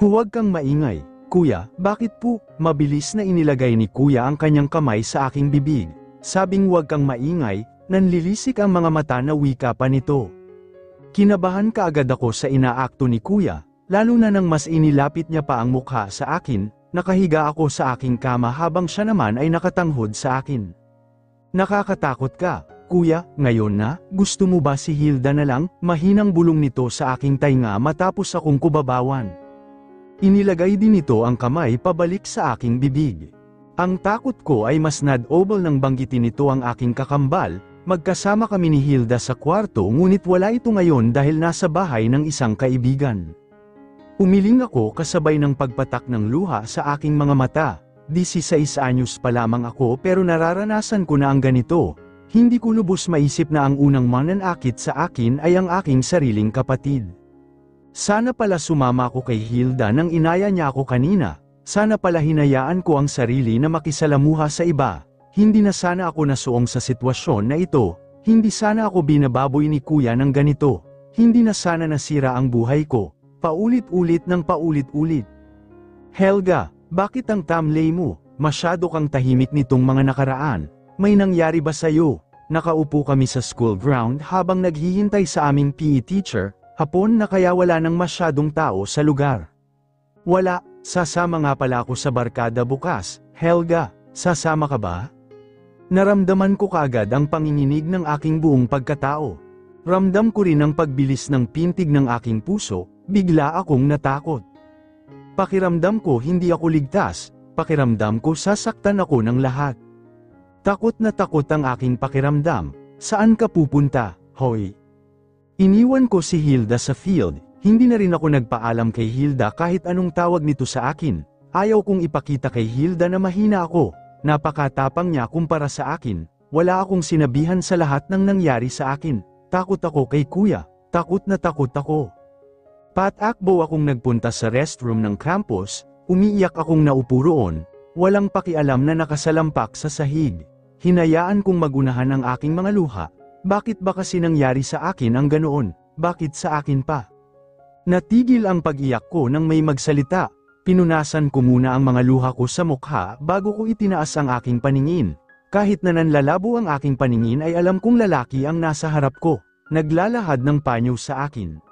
Huwag kang maingay, kuya, bakit po? Mabilis na inilagay ni kuya ang kanyang kamay sa aking bibig. Sabing huwag kang maingay, nanlilisik ang mga mata na wika pa nito. Kinabahan kaagad ako sa inaakto ni kuya, lalo na nang mas inilapit niya pa ang mukha sa akin. Nakahiga ako sa aking kama habang siya naman ay nakatanghod sa akin. Nakakatakot ka, kuya, ngayon na, gusto mo ba si Hilda na lang? Mahinang bulong nito sa aking tainga matapos akong kubabawan. Inilagay din nito ang kamay pabalik sa aking bibig. Ang takot ko ay mas nadobol nang banggitin nito ang aking kakambal. Magkasama kami ni Hilda sa kwarto ngunit wala ito ngayon dahil nasa bahay ng isang kaibigan. Umiling ako kasabay ng pagpatak ng luha sa aking mga mata. 16 anyos pa lamang ako pero nararanasan ko na ang ganito. Hindi ko lubos maisip na ang unang mananakit sa akin ay ang aking sariling kapatid. Sana pala sumama ako kay Hilda nang inaya niya ako kanina. Sana pala hinayaan ko ang sarili na makisalamuha sa iba. Hindi na sana ako nasuong sa sitwasyon na ito. Hindi sana ako binababoy ni kuya ng ganito. Hindi na sana nasira ang buhay ko. Paulit-ulit ng paulit-ulit. Helga, bakit ang tamlay mo? Masyado kang tahimik nitong mga nakaraan. May nangyari ba sa'yo? Nakaupo kami sa school ground habang naghihintay sa aming PE teacher, hapon na kaya wala nang masyadong tao sa lugar. Wala, sasama nga pala ako sa barkada bukas. Helga, sasama ka ba? Naramdaman ko kaagad ang panginginig ng aking buong pagkatao. Ramdam ko rin ang pagbilis ng pintig ng aking puso. Bigla akong natakot. Pakiramdam ko hindi ako ligtas, pakiramdam ko sasaktan ako ng lahat. Takot na takot ang aking pakiramdam. Saan ka pupunta, hoy? Iniwan ko si Hilda sa field, hindi na rin ako nagpaalam kay Hilda kahit anong tawag nito sa akin. Ayaw kong ipakita kay Hilda na mahina ako, napakatapang niya kumpara sa akin. Wala akong sinabihan sa lahat ng nangyari sa akin. Takot ako kay kuya, takot na takot ako. Patakbo akong nagpunta sa restroom ng campus, umiiyak akong naupo roon, walang pakialam na nakasalampak sa sahig. Hinayaan kong magunahan ang aking mga luha. Bakit ba kasi nangyari sa akin ang ganoon? Bakit sa akin pa? Natigil ang pag-iyak ko nang may magsalita. Pinunasan ko muna ang mga luha ko sa mukha bago ko itinaas ang aking paningin. Kahit na nanlalabo ang aking paningin ay alam kong lalaki ang nasa harap ko, naglalahad ng panyo sa akin.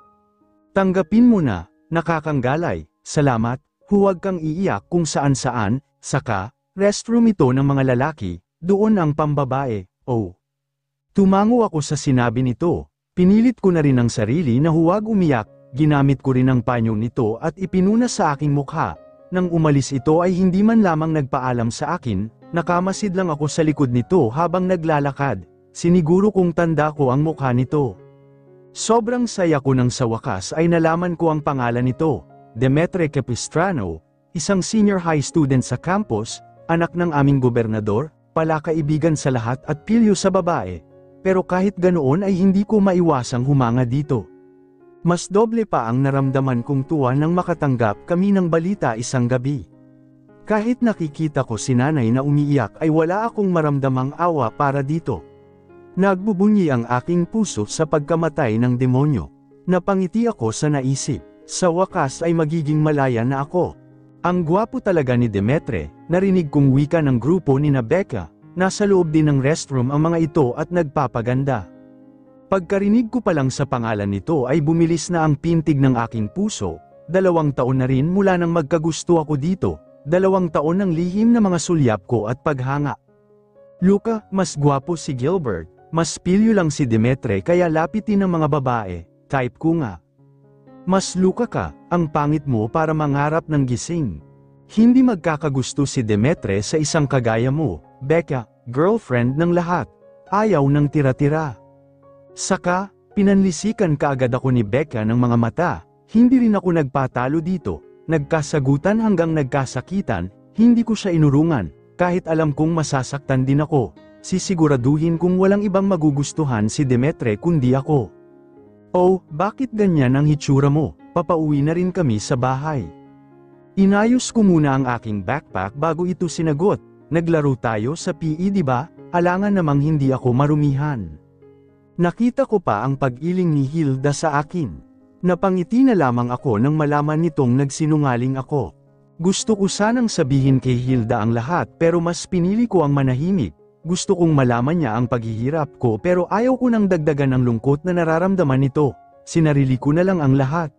Tanggapin mo na, nakakanggalay, salamat, huwag kang iiyak kung saan-saan, saka, restroom ito ng mga lalaki, doon ang pambabae, oh. Tumango ako sa sinabi nito, pinilit ko na rin ang sarili na huwag umiyak, ginamit ko rin ang panyo nito at ipinunas sa aking mukha. Nang umalis ito ay hindi man lamang nagpaalam sa akin, nakamasid lang ako sa likod nito habang naglalakad, siniguro kong tanda ko ang mukha nito. Sobrang saya ko nang sa wakas ay nalaman ko ang pangalan nito, Demetre Capistrano, isang senior high student sa campus, anak ng aming gobernador, palakaibigan sa lahat at pilyo sa babae. Pero kahit ganoon ay hindi ko maiwasang humanga dito. Mas doble pa ang naramdaman kong tuwa nang makatanggap kami ng balita isang gabi. Kahit nakikita ko si nanay na umiiyak ay wala akong maramdamang awa para dito. Nagbubunyi ang aking puso sa pagkamatay ng demonyo. Napangiti ako sa naisip, sa wakas ay magiging malaya na ako. Ang gwapo talaga ni Demetre, narinig kong wika ng grupo ni Becca, nasa loob din ng restroom ang mga ito at nagpapaganda. Pagkarinig ko pa lang sa pangalan nito ay bumilis na ang pintig ng aking puso, 2 taon na rin mula nang magkagusto ako dito, 2 taon ng lihim na mga sulyap ko at paghanga. Luka, mas gwapo si Gilbert. Mas pilyo lang si Demetre kaya lapitin ng mga babae, type ko nga. Mas luka ka, ang pangit mo para mangarap ng gising. Hindi magkakagusto si Demetre sa isang kagaya mo, Becca, girlfriend ng lahat. Ayaw ng tira-tira. Saka, pinanlisikan kaagad ako ni Becca ng mga mata, hindi rin ako nagpatalo dito, nagkasagutan hanggang nagkasakitan, hindi ko siya inurungan, kahit alam kong masasaktan din ako. Sisiguraduhin kung walang ibang magugustuhan si Demetre kundi ako. Oh, bakit ganyan ang hitsura mo? Papauwi na rin kami sa bahay. Inayos ko muna ang aking backpack bago ito sinagot. Naglaro tayo sa PE di ba? Alangan namang hindi ako marumihan. Nakita ko pa ang pag-iling ni Hilda sa akin. Napangiti na lamang ako nang malaman nitong nagsinungaling ako. Gusto ko sanang sabihin kay Hilda ang lahat pero mas pinili ko ang manahimik. Gusto kong malaman niya ang paghihirap ko pero ayaw ko nang dagdagan ang lungkot na nararamdaman nito. Sinarili ko na lang ang lahat.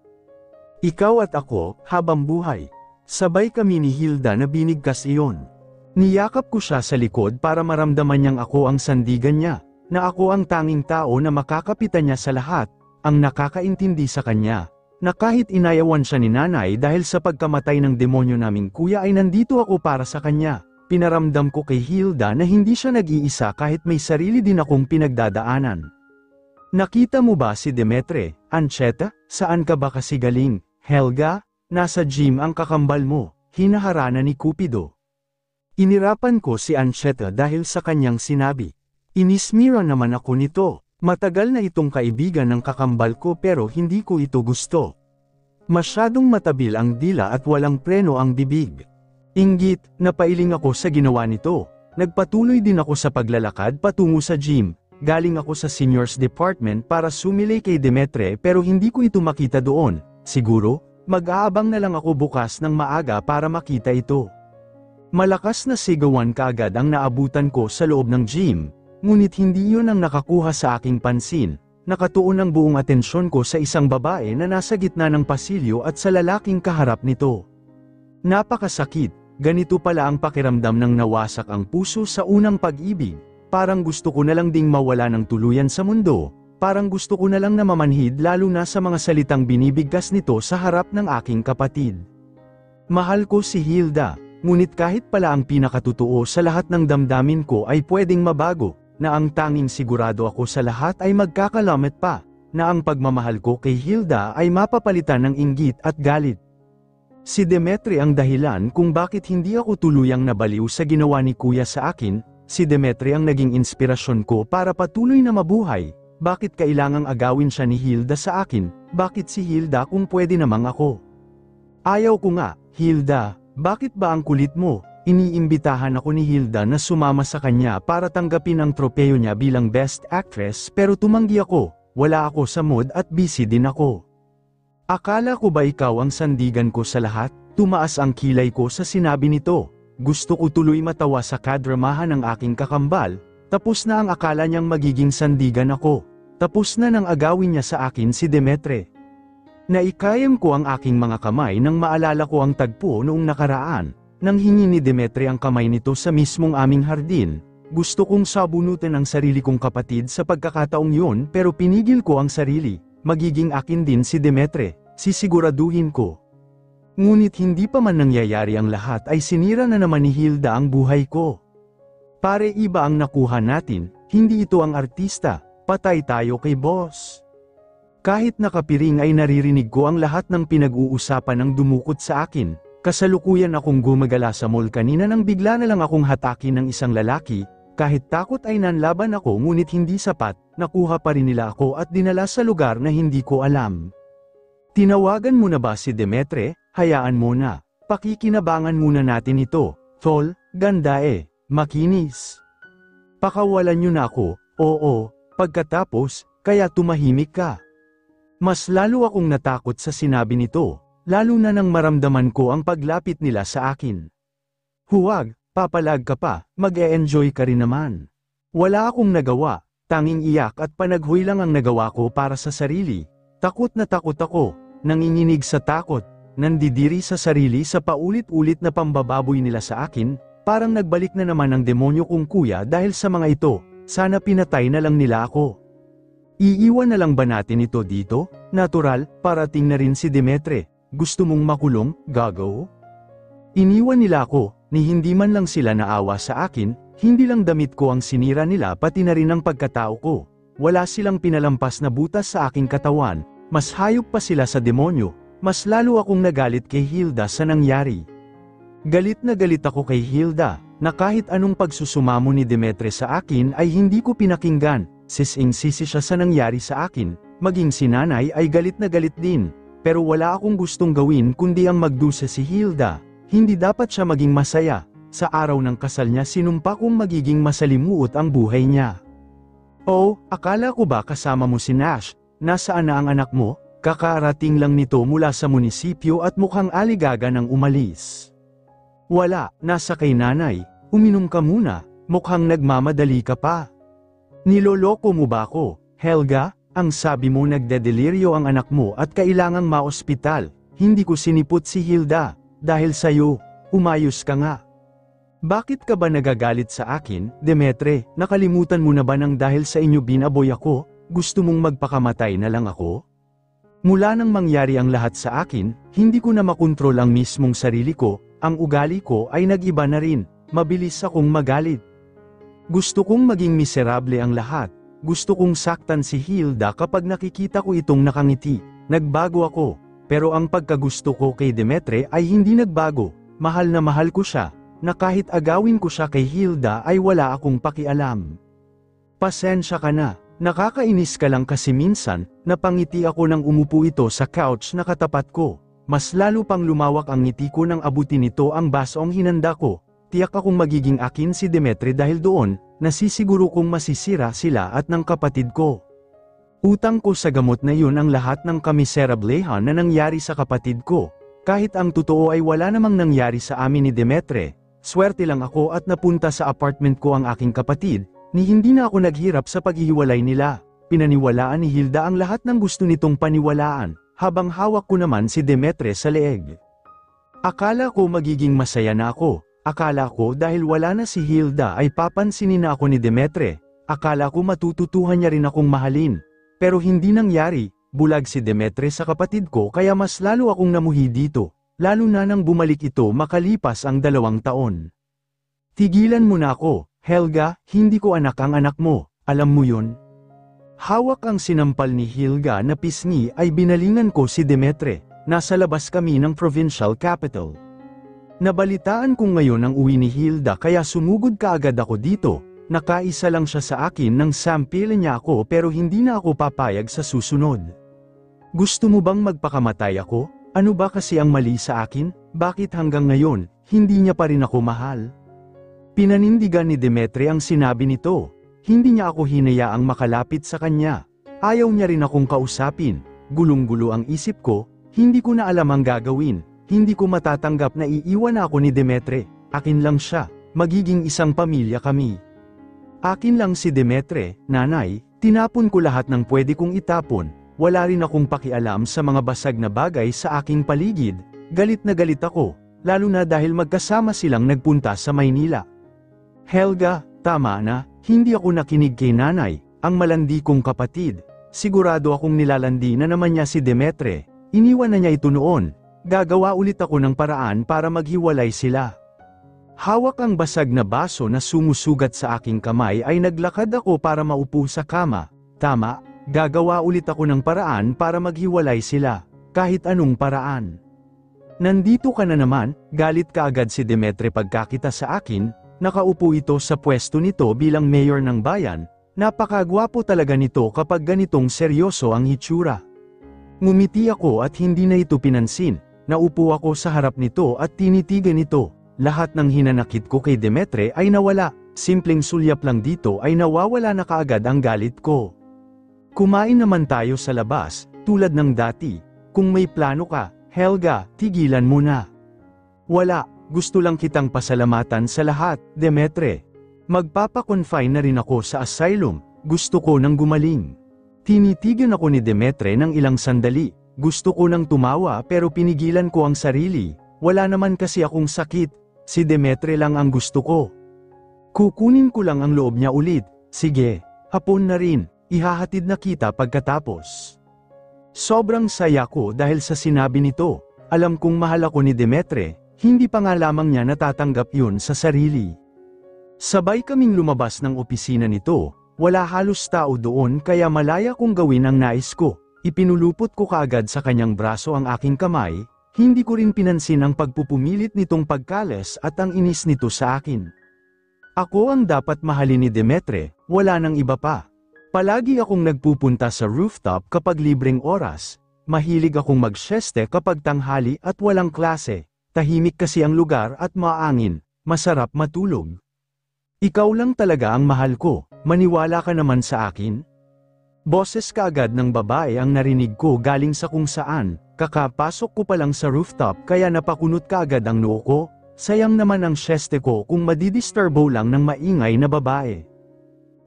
Ikaw at ako, habang buhay. Sabay kami ni Hilda na binigkas iyon. Niyakap ko siya sa likod para maramdaman niyang ako ang sandigan niya, na ako ang tanging tao na makakapitan niya sa lahat, ang nakakaintindi sa kanya, na kahit inayawan siya ni nanay dahil sa pagkamatay ng demonyo naming kuya ay nandito ako para sa kanya. Pinaramdam ko kay Hilda na hindi siya nag-iisa kahit may sarili din akong pinagdadaanan. Nakita mo ba si Demetre, Ancheta? Saan ka ba kasi galing, Helga? Nasa gym ang kakambal mo, hinaharana ni Cupido. Inirapan ko si Ancheta dahil sa kanyang sinabi. Inismira naman ako nito. Matagal na itong kaibigan ng kakambal ko pero hindi ko ito gusto. Masyadong matabil ang dila at walang preno ang bibig. Inggit, napailing ako sa ginawa nito. Nagpatuloy din ako sa paglalakad patungo sa gym. Galing ako sa seniors department para sumili kay Demetre pero hindi ko ito makita doon. Siguro, mag-aabang na lang ako bukas ng maaga para makita ito. Malakas na sigawan kaagad ang naabutan ko sa loob ng gym, ngunit hindi yun ang nakakuha sa aking pansin. Nakatuon ang buong atensyon ko sa isang babae na nasa gitna ng pasilyo at sa lalaking kaharap nito. Napakasakit, ganito pala ang pakiramdam ng nawasak ang puso sa unang pag-ibig. Parang gusto ko na lang ding mawala ng tuluyan sa mundo, parang gusto ko na lang na mamanhid lalo na sa mga salitang binibigkas nito sa harap ng aking kapatid. Mahal ko si Hilda. Ngunit kahit pala ang pinakatotoo sa lahat ng damdamin ko ay pwedeng mabago, na ang tanging sigurado ako sa lahat ay magkakalamat pa, na ang pagmamahal ko kay Hilda ay mapapalitan ng inggit at galit. Si Demetre ang dahilan kung bakit hindi ako tuluyang nabaliw sa ginawa ni Kuya sa akin, si Demetre ang naging inspirasyon ko para patuloy na mabuhay. Bakit kailangang agawin siya ni Hilda sa akin? Bakit si Hilda kung pwede namang ako? Ayaw ko nga, Hilda. Bakit ba ang kulit mo? Iniimbitahan ako ni Hilda na sumama sa kanya para tanggapin ang tropeyo niya bilang Best Actress pero tumanggi ako, wala ako sa mood at busy din ako. Akala ko ba ikaw ang sandigan ko sa lahat? Tumaas ang kilay ko sa sinabi nito. Gusto ko tuloy matawa sa kadramahan ng aking kakambal, tapos na ang akala niyang magiging sandigan ako. Tapos na nang agawin niya sa akin si Demetre. Naikayam ko ang aking mga kamay nang maalala ko ang tagpo noong nakaraan, nang hingi ni Demetre ang kamay nito sa mismong aming hardin. Gusto kong sabunutin ang sarili kong kapatid sa pagkakataong yun pero pinigil ko ang sarili, magiging akin din si Demetre, sisiguraduhin ko. Ngunit hindi pa man nangyayari ang lahat ay sinira na naman ni Hilda ang buhay ko. Pare iba ang nakuha natin, hindi ito ang artista, patay tayo kay boss. Kahit nakapiring ay naririnig ko ang lahat ng pinag-uusapan ng dumukot sa akin. Kasalukuyan akong gumagala sa mall kanina nang bigla na lang akong hatakin ng isang lalaki. Kahit takot ay nanlaban ako ngunit hindi sapat, nakuha pa rin nila ako at dinala sa lugar na hindi ko alam. Tinawagan mo na ba si Demetre? Hayaan mo na. Pakikinabangan muna natin ito. Tol, ganda makinis. Pakawalan niyo na ako, oo, pagkatapos, kaya tumahimik ka. Mas lalo akong natakot sa sinabi nito, lalo na nang maramdaman ko ang paglapit nila sa akin. Huwag, papalag ka pa, mag-e-enjoy ka rin naman. Wala akong nagawa, tanging iyak at panaghoy lang ang nagawa ko para sa sarili. Takot na takot ako, nanginginig sa takot, nandidiri sa sarili sa paulit-ulit na pambababoy nila sa akin, parang nagbalik na naman ang demonyo kong kuya dahil sa mga ito, sana pinatay na lang nila ako. Iiwan na lang ba natin ito dito? Natural, parating na rin si Demetre. Gusto mong makulong, gago? Iniwan nila ako, ni hindi man lang sila naawa sa akin, hindi lang damit ko ang sinira nila pati na rin ang pagkatao ko. Wala silang pinalampas na butas sa aking katawan, mas hayop pa sila sa demonyo, mas lalo akong nagalit kay Hilda sa nangyari. Galit na galit ako kay Hilda, na kahit anong pagsusumamo ni Demetre sa akin ay hindi ko pinakinggan. Sising-sisi siya sa nangyari sa akin, maging si nanay ay galit na galit din, pero wala akong gustong gawin kundi ang magdusa si Hilda, hindi dapat siya maging masaya, sa araw ng kasal niya sinumpa kong magiging masalimuot ang buhay niya. Oh, akala ko ba kasama mo si Nash, nasaan na ang anak mo? kakarating lang nito mula sa munisipyo at mukhang aligaga nang umalis. Wala, nasa kay nanay, uminom ka muna, mukhang nagmamadali ka pa. Niloloko mo ba ako, Helga? Ang sabi mo nagdedeliryo ang anak mo at kailangang maospital. Hindi ko sinipot si Hilda, dahil sayo, umayos ka nga. Bakit ka ba nagagalit sa akin, Demetre? Nakalimutan mo na ba nang dahil sa inyo binaboy ako, gusto mong magpakamatay na lang ako? Mula nang mangyari ang lahat sa akin, hindi ko na makontrol ang mismong sarili ko, ang ugali ko ay nag-iba na rin, mabilis akong magalit. Gusto kong maging miserable ang lahat. Gusto kong saktan si Hilda kapag nakikita ko itong nakangiti. Nagbago ako, pero ang pagkagusto ko kay Demetre ay hindi nagbago. Mahal na mahal ko siya, na kahit agawin ko siya kay Hilda ay wala akong pakialam. Pasensya ka na, nakakainis ka lang kasi minsan, napangiti ako nang umupo ito sa couch na katapat ko. Mas lalo pang lumawak ang ngiti ko nang abutin nito ang basong hinanda ko. Tiyak akong magiging akin si Demetre dahil doon, nasisiguro kong masisira sila at ng kapatid ko. Utang ko sa gamot na yun ang lahat ng kamiserablehan na nangyari sa kapatid ko. Kahit ang totoo ay wala namang nangyari sa amin ni Demetre, swerte lang ako at napunta sa apartment ko ang aking kapatid, ni hindi na ako naghirap sa paghihiwalay nila. Pinaniwalaan ni Hilda ang lahat ng gusto nitong paniwalaan, habang hawak ko naman si Demetre sa leeg. Akala ko magiging masaya na ako. Akala ko dahil wala na si Hilda ay papansinin na ako ni Demetre. Akala ko matututuhan niya rin akong mahalin. Pero hindi nangyari, bulag si Demetre sa kapatid ko kaya mas lalo akong namuhi dito. Lalo na nang bumalik ito makalipas ang 2 taon. Tigilan mo na ako, Helga, hindi ko anak ang anak mo, alam mo yun? Hawak ang sinampal ni Hilda na pisngi ay binalingan ko si Demetre. Nasa labas kami ng provincial capital. Nabalitaan kong ngayon ang uwi ni Hilda kaya sumugod kaagad ako dito. Nakaisa lang siya sa akin nang sampilin niya ako pero hindi na ako papayag sa susunod. Gusto mo bang magpakamatay ako? Ano ba kasi ang mali sa akin? Bakit hanggang ngayon, hindi niya pa rin ako mahal? Pinanindigan ni Demetre ang sinabi nito. Hindi niya ako hinayaang makalapit sa kanya. Ayaw niya rin akong kausapin. Gulong-gulo ang isip ko, hindi ko na alam ang gagawin. Hindi ko matatanggap na iiwan ako ni Demetre. Akin lang siya, magiging isang pamilya kami. Akin lang si Demetre, nanay, tinapon ko lahat ng pwede kong itapon. Wala rin akong pakialam sa mga basag na bagay sa aking paligid. Galit na galit ako, lalo na dahil magkasama silang nagpunta sa Maynila. Helga, tama na, hindi ako nakinig kay nanay, ang malandi kong kapatid. Sigurado akong nilalandi na naman niya si Demetre. Iniwan na niya ito noon. Gagawa ulit ako ng paraan para maghiwalay sila. Hawak ang basag na baso na sumusugat sa aking kamay ay naglakad ako para maupo sa kama. Tama, gagawa ulit ako ng paraan para maghiwalay sila, kahit anong paraan. Nandito ka na naman, galit kaagad si Demetre pagkakita sa akin, nakaupo ito sa pwesto nito bilang mayor ng bayan, napakagwapo talaga nito kapag ganitong seryoso ang hitsura. Ngumiti ako at hindi na ito pinansin. Naupo ako sa harap nito at tinitigan ito. Lahat ng hinanakit ko kay Demetre ay nawala. Simpleng sulyap lang dito ay nawawala na kaagad ang galit ko. Kumain naman tayo sa labas, tulad ng dati. Kung may plano ka, Helga, tigilan mo na. Wala, gusto lang kitang pasalamatan sa lahat, Demetre. Magpapakonfine na rin ako sa asylum, gusto ko nang gumaling. Tinitigan ako ni Demetre ng ilang sandali. Gusto ko nang tumawa pero pinigilan ko ang sarili. Wala naman kasi akong sakit. Si Demetre lang ang gusto ko. Kukunin ko lang ang loob niya ulit. Sige, hapon na rin. Ihahatid na kita pagkatapos. Sobrang saya ko dahil sa sinabi nito. Alam kong mahal ako ni Demetre. Hindi pa nga lamang niya natatanggap yun sa sarili. Sabay kaming lumabas ng opisina nito. Wala halos tao doon kaya malaya kong gawin ang nais ko. Ipinulupot ko kaagad sa kanyang braso ang aking kamay, hindi ko rin pinansin ang pagpupumilit nitong pagkalas at ang inis nito sa akin. Ako ang dapat mahalin ni Demetre, wala nang iba pa. Palagi akong nagpupunta sa rooftop kapag libreng oras, mahilig akong magsyeste kapag tanghali at walang klase, tahimik kasi ang lugar at maangin, masarap matulog. Ikaw lang talaga ang mahal ko, maniwala ka naman sa akin? Boses kaagad ng babae ang narinig ko galing sa kung saan, kakapasok ko pa lang sa rooftop kaya napakunot kaagad ang noo ko, sayang naman ang syeste ko kung madidisturbo lang ng maingay na babae.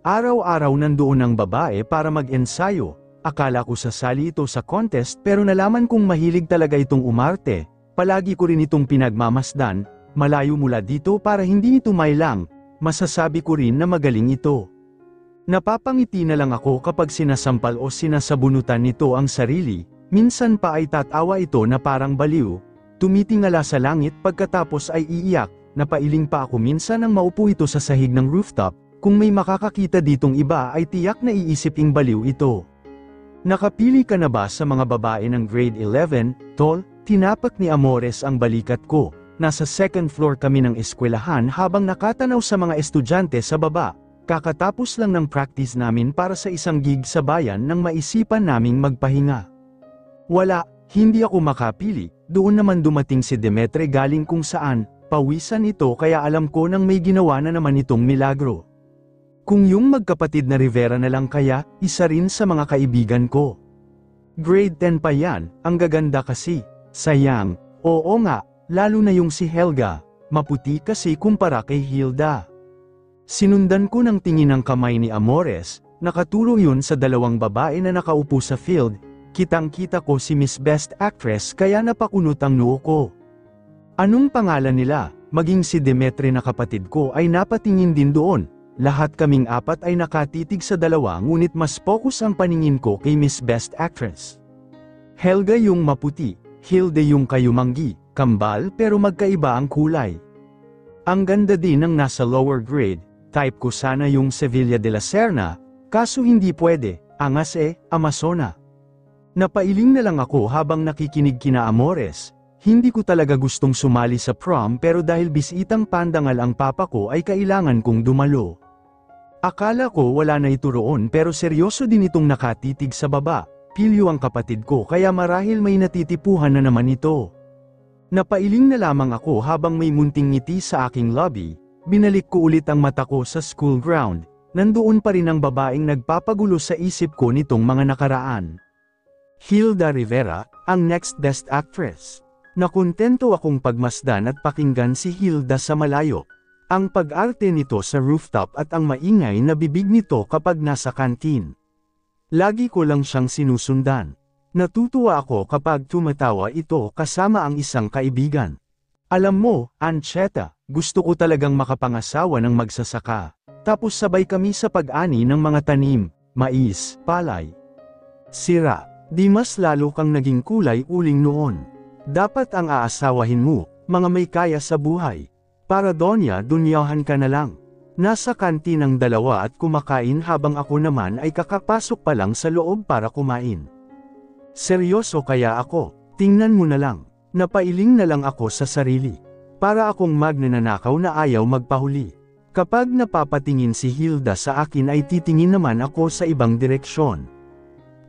Araw-araw nandoon ang babae para mag-ensayo, akala ko sasali ito sa contest pero nalaman kong mahilig talaga itong umarte, palagi ko rin itong pinagmamasdan, malayo mula dito para hindi ito mailang, masasabi ko rin na magaling ito. Napapangiti na lang ako kapag sinasampal o sinasabunutan nito ang sarili, minsan pa ay tatawa ito na parang baliw, tumitingala sa langit pagkatapos ay iiyak, napailing pa ako minsan nang maupo ito sa sahig ng rooftop, kung may makakakita ditong iba ay tiyak na iisiping baliw ito. Nakapili ka na ba sa mga babae ng grade 11, tol? Tinapak ni Amores ang balikat ko, nasa second floor kami ng eskwelahan habang nakatanaw sa mga estudyante sa baba. Kakatapos lang ng practice namin para sa isang gig sa bayan nang maisipan naming magpahinga. Wala, hindi ako makapili, doon naman dumating si Demetre galing kung saan, pawisan ito kaya alam ko nang may ginawa na naman itong milagro. Kung yung magkapatid na Rivera na lang kaya, isa rin sa mga kaibigan ko. Grade 10 pa yan, ang gaganda kasi, sayang, oo nga, lalo na yung si Helga, maputi kasi kumpara kay Hilda. Sinundan ko ng tingin ng kamay ni Amores, nakaturo yun sa dalawang babae na nakaupo sa field, kitang-kita ko si Miss Best Actress kaya napakunot ang noo ko. Anong pangalan nila? Maging si Demetre na kapatid ko ay napatingin din doon, lahat kaming apat ay nakatitig sa dalawa ngunit mas focus ang paningin ko kay Miss Best Actress. Helga yung maputi, Hilde yung kayumanggi, kambal pero magkaiba ang kulay. Ang ganda din ng nasa lower grade. Type ko sana yung Sevilla de la Serna, kaso hindi pwede, angas Amazona. Napailing na lang ako habang nakikinig kina Amores, hindi ko talaga gustong sumali sa prom pero dahil bisitang pandangal ang papa ko ay kailangan kong dumalo. Akala ko wala na ito roon pero seryoso din itong nakatitig sa baba, pilyo ang kapatid ko kaya marahil may natitipuhan na naman ito. Napailing na lamang ako habang may munting ngiti sa aking lobby. Binalik ko ulit ang mata ko sa school ground, nandoon pa rin ang babaeng nagpapagulo sa isip ko nitong mga nakaraan. Hilda Rivera, ang next best actress. Nakontento akong pagmasdan at pakinggan si Hilda sa malayo. Ang pag-arte nito sa rooftop at ang maingay na bibig nito kapag nasa kantin. Lagi ko lang siyang sinusundan. Natutuwa ako kapag tumatawa ito kasama ang isang kaibigan. Alam mo, Ancheta, gusto ko talagang makapangasawa ng magsasaka. Tapos sabay kami sa pag-ani ng mga tanim, mais, palay. Sira, di mas lalo kang naging kulay uling noon. Dapat ang aasawahin mo, mga may kaya sa buhay. Para donya dunyahan ka na lang. Nasa kantin ang dalawa at kumakain habang ako naman ay kakapasok pa lang sa loob para kumain. Seryoso kaya ako, tingnan mo na lang. Napailing na lang ako sa sarili. Para akong magnanakaw na ayaw magpahuli. Kapag napapatingin si Hilda sa akin ay titingin naman ako sa ibang direksyon.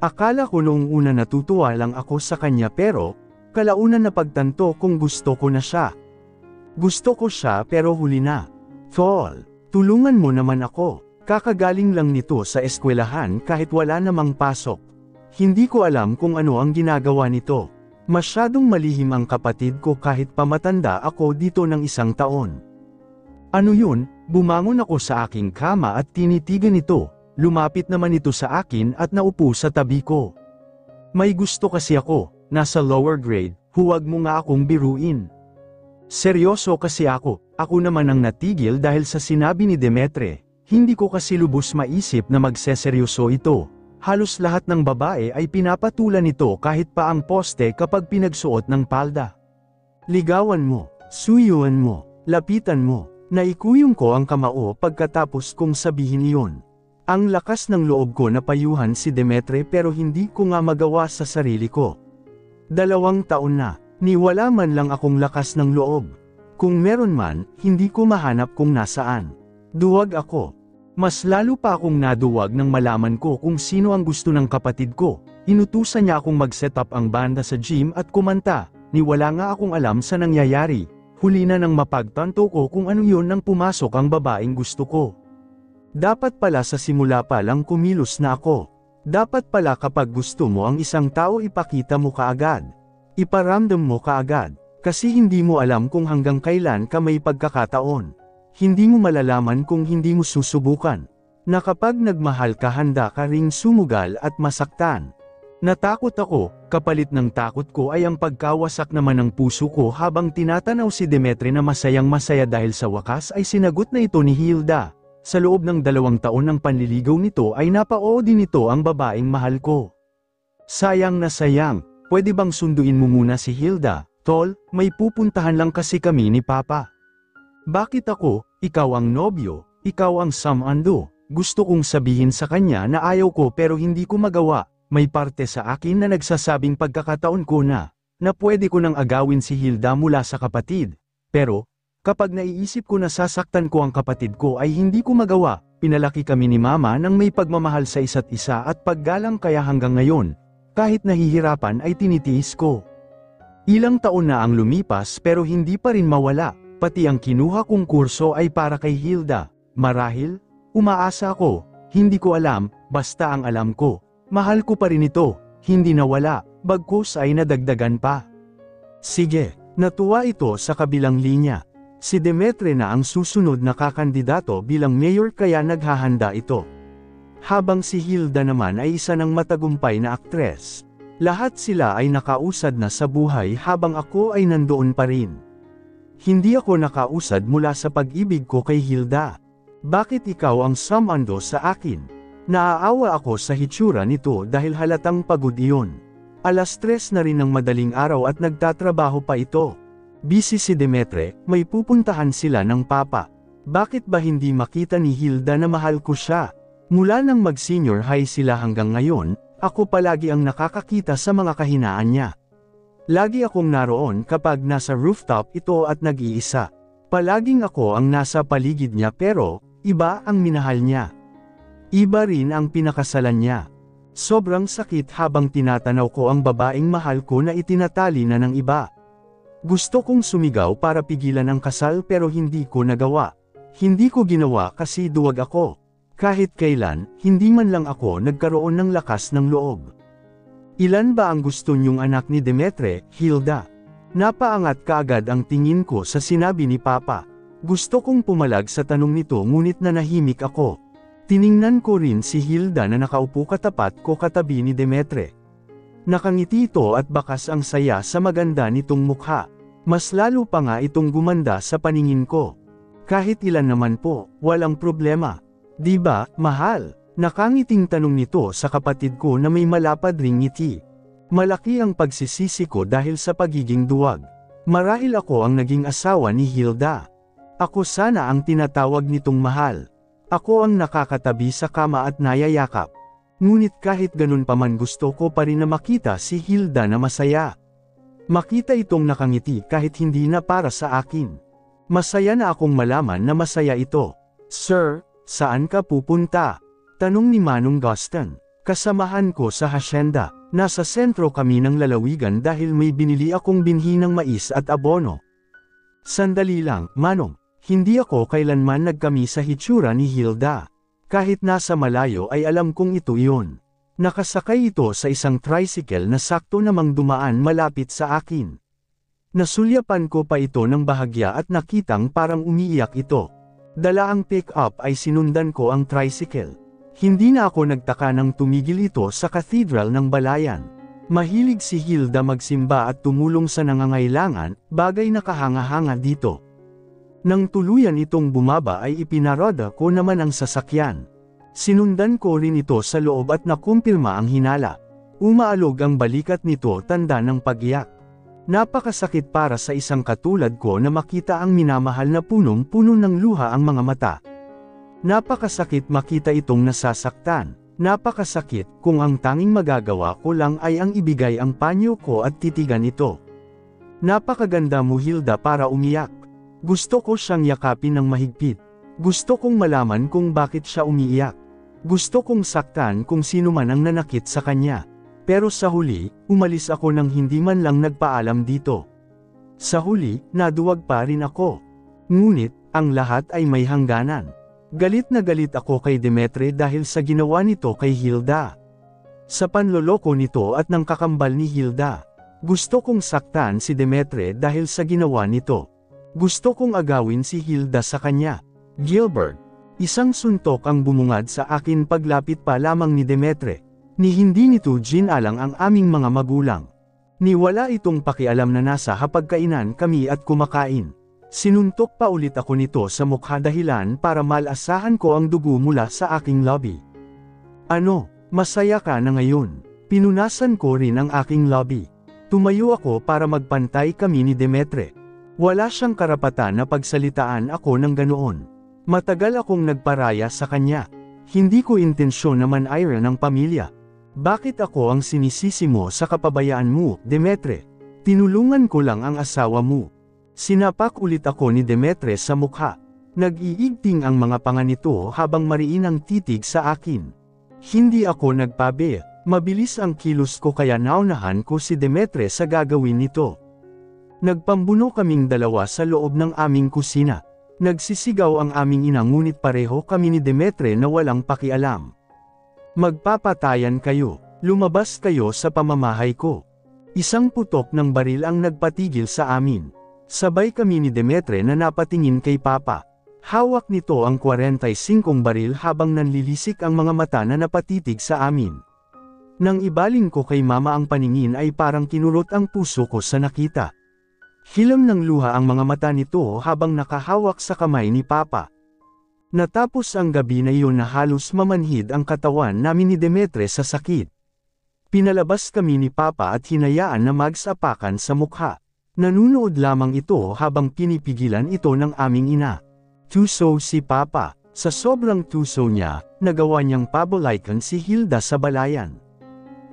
Akala ko noong una natutuwa lang ako sa kanya pero, kalaunan napagtanto kung gusto ko na siya. Gusto ko siya pero huli na. Tol, tulungan mo naman ako. Kakagaling lang nito sa eskwelahan kahit wala namang pasok. Hindi ko alam kung ano ang ginagawa nito. Masyadong malihim ang kapatid ko kahit pamatanda ako dito ng 1 taon. Ano yun? Bumangon ako sa aking kama at tinitigan ito, lumapit naman ito sa akin at naupo sa tabi ko. May gusto kasi ako, nasa lower grade, huwag mo nga akong biruin. Seryoso kasi ako naman ang natigil dahil sa sinabi ni Demetre, hindi ko kasi lubos maisip na magseseryoso ito. Halos lahat ng babae ay pinapatulan nito kahit pa ang poste kapag pinagsuot ng palda. Ligawan mo, suyuan mo, lapitan mo, naikuyong ko ang kamao pagkatapos kong sabihin iyon. Ang lakas ng loob ko na payuhan si Demetre pero hindi ko nga magawa sa sarili ko. 2 taon na, ni wala man lang akong lakas ng loob. Kung meron man, hindi ko mahanap kung nasaan. Duwag ako. Mas lalo pa akong naduwag nang malaman ko kung sino ang gusto ng kapatid ko. Inutusan niya akong mag-set up ang banda sa gym at kumanta, ni wala nga akong alam sa nangyayari. Huli na nang mapagtanto ko kung ano yun nang pumasok ang babaeng gusto ko. Dapat pala sa simula pa lang kumilos na ako. Dapat pala kapag gusto mo ang isang tao ipakita mo kaagad. Iparamdam mo kaagad, kasi hindi mo alam kung hanggang kailan ka may pagkakataon. Hindi mo malalaman kung hindi mo susubukan, na kapag nagmahal ka handa ka ring sumugal at masaktan. Natakot ako, kapalit ng takot ko ay ang pagkawasak naman ng puso ko habang tinatanaw si Demetri na masayang masaya dahil sa wakas ay sinagot na ito ni Hilda. Sa loob ng 2 taon ng panliligaw nito ay napao din nito ang babaeng mahal ko. Sayang na sayang, pwede bang sunduin mo muna si Hilda, tol, may pupuntahan lang kasi kami ni Papa. Bakit ako, ikaw ang nobyo, ikaw ang samando, gusto kong sabihin sa kanya na ayaw ko pero hindi ko magawa, may parte sa akin na nagsasabing pagkakataon ko na pwede ko nang agawin si Hilda mula sa kapatid, pero, kapag naiisip ko na sasaktan ko ang kapatid ko ay hindi ko magawa, pinalaki kami ni Mama nang may pagmamahal sa isa't isa at paggalang kaya hanggang ngayon, kahit nahihirapan ay tinitiis ko. Ilang taon na ang lumipas pero hindi pa rin mawala, pati ang kinuha kong kurso ay para kay Hilda, marahil, umaasa ako, hindi ko alam, basta ang alam ko, mahal ko pa rin ito, hindi nawala, bagkus ay nadagdagan pa. Sige, natuwa ito sa kabilang linya. Si Demetri na ang susunod na kakandidato bilang mayor kaya naghahanda ito. Habang si Hilda naman ay isa ng matagumpay na aktres. Lahat sila ay nakausad na sa buhay habang ako ay nandoon pa rin. Hindi ako nakausad mula sa pag-ibig ko kay Hilda. Bakit ikaw ang samando sa akin? Naaawa ako sa hitsura nito dahil halatang pagod iyon. 3:00 na rin ng madaling araw at nagtatrabaho pa ito. Busy si Demetri, may pupuntahan sila ng Papa. Bakit ba hindi makita ni Hilda na mahal ko siya? Mula nang mag-senior high sila hanggang ngayon, ako palagi ang nakakakita sa mga kahinaan niya. Lagi akong naroon kapag nasa rooftop ito at nag-iisa. Palaging ako ang nasa paligid niya pero, iba ang minahal niya. Iba rin ang pinakasalan niya. Sobrang sakit habang tinatanaw ko ang babaeng mahal ko na itinatali na ng iba. Gusto kong sumigaw para pigilan ang kasal pero hindi ko nagawa. Hindi ko ginawa kasi duwag ako. Kahit kailan, hindi man lang ako nagkaroon ng lakas ng loob. Ilan ba ang gusto niyong anak ni Demetri, Hilda? Napaangat kaagad ang tingin ko sa sinabi ni Papa. Gusto kong pumalag sa tanong nito ngunit nanahimik ako. Tiningnan ko rin si Hilda na nakaupo katapat ko katabi ni Demetri. Nakangiti ito at bakas ang saya sa maganda nitong mukha. Mas lalo pa nga itong gumanda sa paningin ko. Kahit ilan naman po, walang problema. Di ba, mahal? Nakangiting tanong nito sa kapatid ko na may malapad ring ngiti. Malaki ang pagsisisi ko dahil sa pagiging duwag. Marahil ako ang naging asawa ni Hilda. Ako sana ang tinatawag nitong mahal. Ako ang nakakatabi sa kama at nayayakap. Ngunit kahit ganun pa man gusto ko pa rin na makita si Hilda na masaya. Makita itong nakangiti kahit hindi na para sa akin. Masaya na akong malaman na masaya ito. Sir, saan ka pupunta? Tanong ni Manong Gaston. Kasamahan ko sa hasyenda. Nasa sentro kami ng lalawigan dahil may binili akong binhi ng mais at abono. Sandali lang, Manong. Hindi ako kailanman nagkami sa hitsura ni Hilda. Kahit nasa malayo ay alam kong ito iyon. Nakasakay ito sa isang tricycle na sakto namang dumaan malapit sa akin. Nasulyapan ko pa ito ng bahagya at nakitang parang umiiyak ito. Dala ang pick-up ay sinundan ko ang tricycle. Hindi na ako nagtaka nang tumigil ito sa cathedral ng Balayan. Mahilig si Hilda magsimba at tumulong sa nangangailangan, bagay na kahanga-hanga dito. Nang tuluyan itong bumaba ay ipinaroda ko naman ang sasakyan. Sinundan ko rin ito sa loob at nakumpirma ang hinala. Umaalog ang balikat nito tanda ng pag-iyak. Napakasakit para sa isang katulad ko na makita ang minamahal na punong-puno ng luha ang mga mata. Napakasakit makita itong nasasaktan. Napakasakit kung ang tanging magagawa ko lang ay ang ibigay ang panyo ko at titigan ito. Napakaganda mo Hilda para umiyak. Gusto ko siyang yakapin ng mahigpit. Gusto kong malaman kung bakit siya umiiyak. Gusto kong saktan kung sino man ang nanakit sa kanya. Pero sa huli, umalis ako nang hindi man lang nagpaalam dito. Sa huli, naduwag pa rin ako. Ngunit, ang lahat ay may hangganan. Galit na galit ako kay Demetri dahil sa ginawa nito kay Hilda. sa panloloko nito at ng kakambal ni Hilda. Gusto kong saktan si Demetre dahil sa ginawa nito. Gusto kong agawin si Hilda sa kanya. Gilbert. Isang suntok ang bumungad sa akin paglapit pa lamang ni Demetre. Ni hindi nito ginalang ang aming mga magulang. Ni wala itong pakialam na nasa hapagkainan kami at kumakain. Sinuntok pa ulit ako nito sa mukha dahilan para malasahan ko ang dugo mula sa aking lobby. Ano, masaya ka na ngayon? Pinunasan ko rin ang aking lobby. Tumayo ako para magpantay kami ni Demetre. Wala siyang karapatan na pagsalitaan ako ng ganoon. Matagal akong nagparaya sa kanya. Hindi ko intensyon na manayra ng pamilya. Bakit ako ang sinisisi mo sa kapabayaan mo, Demetre? Tinulungan ko lang ang asawa mo. Sinapak ulit ako ni Demetre sa mukha. Nag-iigting ang mga panga nito habang mariin ang titig sa akin. Hindi ako nagpabe. Mabilis ang kilos ko kaya naunahan ko si Demetre sa gagawin nito. Nagpambuno kaming dalawa sa loob ng aming kusina. Nagsisigaw ang aming ina ngunit pareho kami ni Demetre na walang pakialam. Magpapatayan kayo, lumabas kayo sa pamamahay ko. Isang putok ng baril ang nagpatigil sa amin. Sabay kami ni Demetre na napatingin kay Papa. Hawak nito ang 45 baril habang nanlilisik ang mga mata na napatitig sa amin. Nang ibaling ko kay Mama ang paningin ay parang kinurot ang puso ko sa nakita. Hilam ng luha ang mga mata nito habang nakahawak sa kamay ni Papa. Natapos ang gabi na iyon na halos mamanhid ang katawan namin ni Demetre sa sakit. Pinalabas kami ni Papa at hinayaan na magsapakan sa mukha. Nanunood lamang ito habang pinipigilan ito ng aming ina. Tuso si Papa. Sa sobrang tuso niya, nagawa niyang pabolaikan si Hilda sa balayan.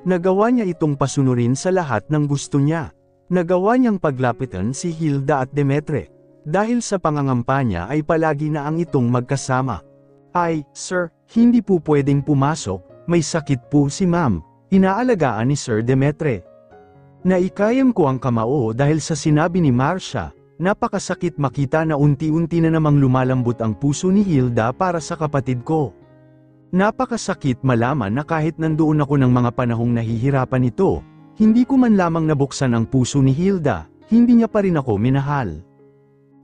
Nagawa niya itong pasunurin sa lahat ng gusto niya. Nagawa niyang paglapitan si Hilda at Demetre. Dahil sa pangangampa niya ay palagi na ang itong magkasama. Ay, sir, hindi po pwedeng pumasok, may sakit po si ma'am. Inaalagaan ni Sir Demetre. Naikayam ko ang kamao dahil sa sinabi ni Marcia, napakasakit makita na unti-unti na namang lumalambot ang puso ni Hilda para sa kapatid ko. Napakasakit malaman na kahit nandoon ako ng mga panahong nahihirapan ito, hindi ko man lamang nabuksan ang puso ni Hilda, hindi niya pa rin ako minahal.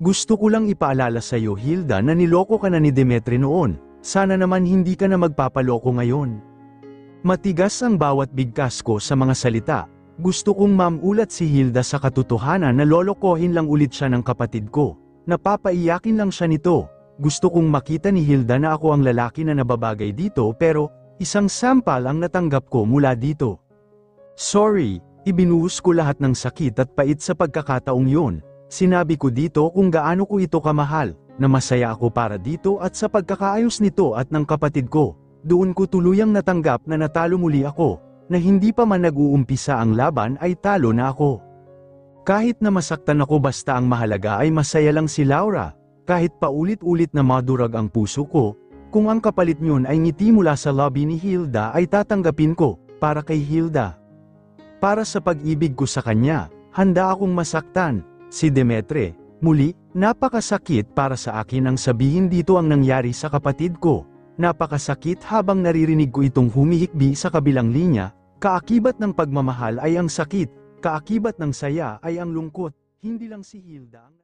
Gusto ko lang ipaalala sa iyo Hilda na niloko ka na ni Demetre noon, sana naman hindi ka na magpapaloko ngayon. Matigas ang bawat bigkas ko sa mga salita, gusto kong mamulat si Hilda sa katotohanan na lolokohin lang ulit siya ng kapatid ko, napapaiyakin lang siya nito. Gusto kong makita ni Hilda na ako ang lalaki na nababagay dito pero, isang sampal ang natanggap ko mula dito. Sorry, ibinuhos ko lahat ng sakit at pait sa pagkakataong yun. Sinabi ko dito kung gaano ko ito kamahal, na masaya ako para dito at sa pagkakaayos nito at ng kapatid ko. Doon ko tuluyang natanggap na natalo muli ako, na hindi pa man nag-uumpisa ang laban ay talo na ako. Kahit na masaktan ako basta ang mahalaga ay masaya lang si Laura. Kahit paulit-ulit na madurag ang puso ko, kung ang kapalit niyon ay ngiti mula sa lobby ni Hilda ay tatanggapin ko, para kay Hilda. Para sa pag-ibig ko sa kanya, handa akong masaktan, si Demetre. Muli, napakasakit para sa akin ang sabihin dito ang nangyari sa kapatid ko. Napakasakit habang naririnig ko itong humihikbi sa kabilang linya, kaakibat ng pagmamahal ay ang sakit, kaakibat ng saya ay ang lungkot, hindi lang si Hilda ang